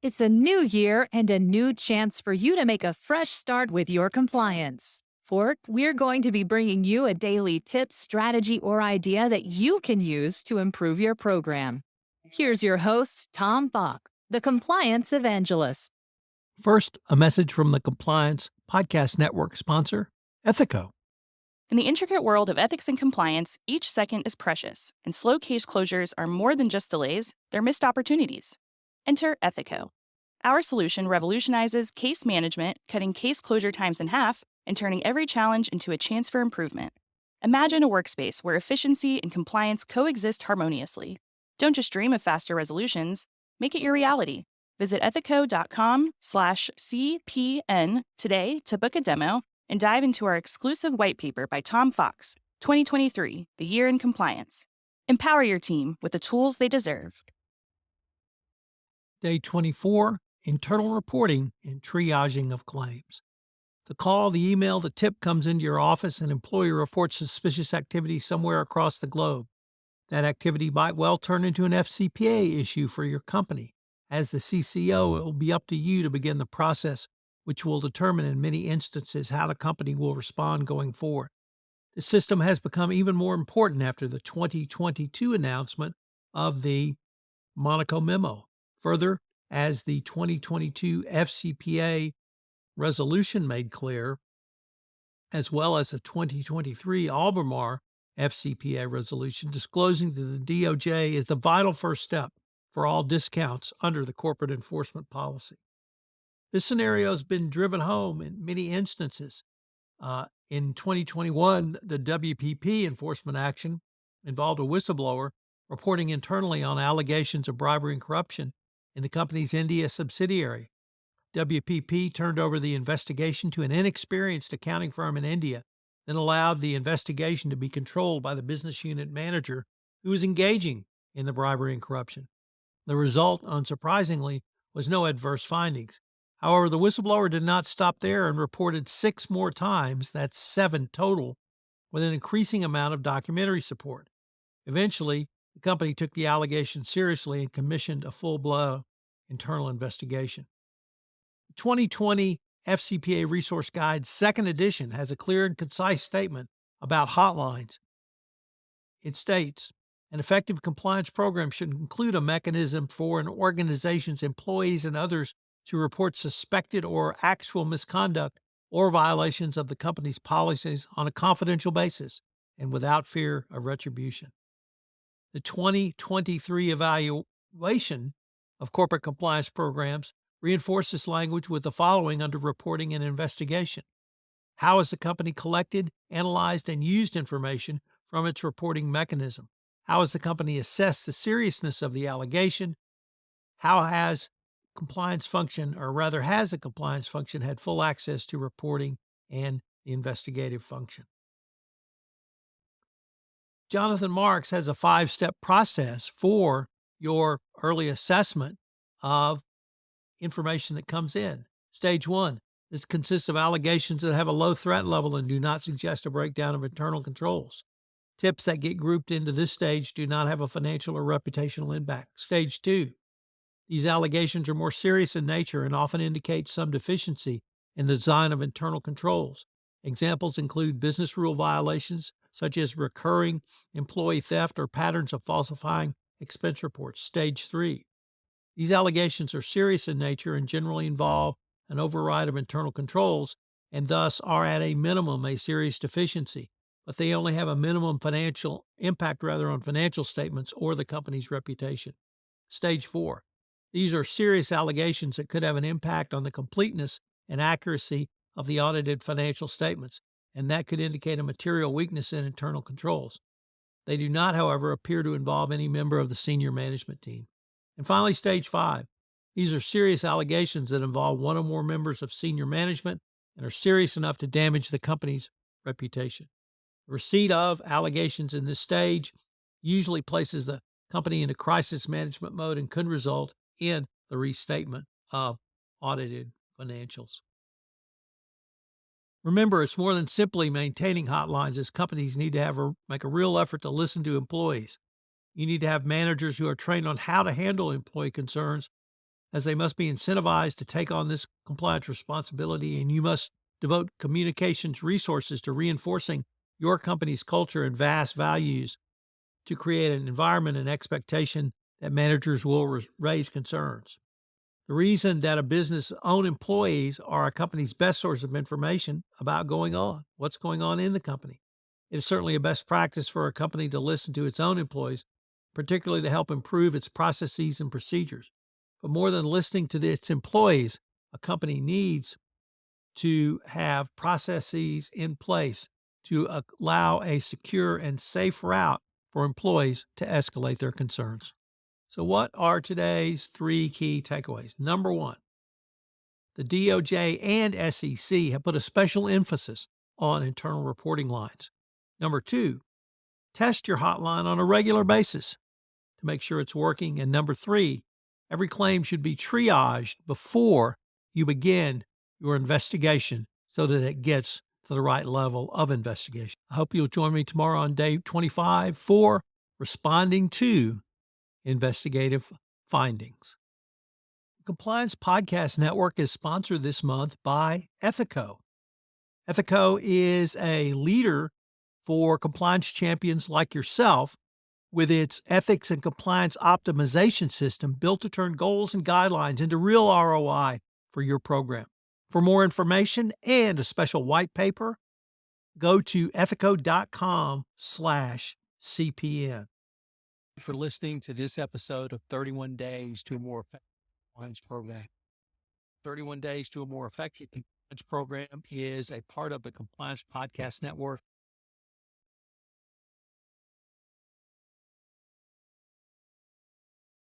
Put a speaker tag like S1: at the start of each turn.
S1: It's a new year and a new chance for you to make a fresh start with your compliance. We're going to be bringing you a daily tip, strategy, or idea that you can use to improve your program. Here's your host, Tom Bach, the Compliance Evangelist.
S2: First, a message from the Compliance Podcast Network sponsor, Ethico.
S3: In the intricate world of ethics and compliance, each second is precious, and slow case closures are more than just delays, they're missed opportunities. Enter Ethico. Our solution revolutionizes case management, cutting case closure times in half and turning every challenge into a chance for improvement. Imagine a workspace where efficiency and compliance coexist harmoniously. Don't just dream of faster resolutions, make it your reality. Visit ethico.com/CPN today to book a demo and dive into our exclusive white paper by Tom Fox, 2023, The Year in Compliance. Empower your team with the tools they deserve.
S2: Day 24, Internal Reporting and Triaging of Claims. The call, the email, the tip comes into your office, and employee reports suspicious activity somewhere across the globe. That activity might well turn into an FCPA issue for your company. As the CCO, it will be up to you to begin the process, which will determine in many instances how the company will respond going forward. The system has become even more important after the 2022 announcement of the Monaco Memo. Further, as the 2022 FCPA resolution made clear, as well as the 2023 Albemarle FCPA resolution, disclosing to the DOJ is the vital first step for all discounts under the corporate enforcement policy. This scenario has been driven home in many instances. In 2021, the WPP enforcement action involved a whistleblower reporting internally on allegations of bribery and corruption in the company's India subsidiary. WPP turned over the investigation to an inexperienced accounting firm in India, then allowed the investigation to be controlled by the business unit manager who was engaging in the bribery and corruption. The result, unsurprisingly, was no adverse findings. However, the whistleblower did not stop there and reported 6 more times, that's 7 total, with an increasing amount of documentary support. Eventually, the company took the allegations seriously and commissioned a full-blown internal investigation. The 2020 FCPA Resource Guide, second edition, has a clear and concise statement about hotlines. It states, an effective compliance program should include a mechanism for an organization's employees and others to report suspected or actual misconduct or violations of the company's policies on a confidential basis and without fear of retribution. The 2023 evaluation of corporate compliance programs reinforces language with the following under reporting and investigation. How has the company collected, analyzed, and used information from its reporting mechanism? How has the company assessed the seriousness of the allegation? How has the compliance function had full access to reporting and the investigative function? Jonathan Marks has a 5-step process for your early assessment of information that comes in. Stage 1, this consists of allegations that have a low threat level and do not suggest a breakdown of internal controls. Tips that get grouped into this stage do not have a financial or reputational impact. Stage 2, these allegations are more serious in nature and often indicate some deficiency in the design of internal controls. Examples include business rule violations, such as recurring employee theft or patterns of falsifying expense reports. Stage 3, these allegations are serious in nature and generally involve an override of internal controls and thus are at a minimum a serious deficiency, but they only have a minimum financial impact on financial statements or the company's reputation. Stage 4, these are serious allegations that could have an impact on the completeness and accuracy of the audited financial statements, and that could indicate a material weakness in internal controls. They do not, however, appear to involve any member of the senior management team. And finally, Stage 5, these are serious allegations that involve one or more members of senior management and are serious enough to damage the company's reputation. The receipt of allegations in this stage usually places the company into crisis management mode and could result in the restatement of audited financials. Remember, it's more than simply maintaining hotlines, as companies need to make a real effort to listen to employees. You need to have managers who are trained on how to handle employee concerns as they must be incentivized to take on this compliance responsibility, and you must devote communications resources to reinforcing your company's culture and vast values to create an environment and expectation that managers will raise concerns. The reason that a business' own employees are a company's best source of information about what's going on in the company. It is certainly a best practice for a company to listen to its own employees, particularly to help improve its processes and procedures. But more than listening to its employees, a company needs to have processes in place to allow a secure and safe route for employees to escalate their concerns. So, what are today's 3 key takeaways? Number one, the DOJ and SEC have put a special emphasis on internal reporting lines. Number two, test your hotline on a regular basis to make sure it's working. And number three, every claim should be triaged before you begin your investigation so that it gets to the right level of investigation. I hope you'll join me tomorrow on day 25 for responding to investigative findings. The Compliance Podcast Network is sponsored this month by Ethico. Ethico is a leader for compliance champions like yourself with its ethics and compliance optimization system built to turn goals and guidelines into real ROI for your program. For more information and a special white paper, go to ethico.com/CPN. For listening to this episode of 31 Days to a More Effective Compliance Program. 31 Days to a More Effective Compliance Program is a part of the Compliance Podcast Network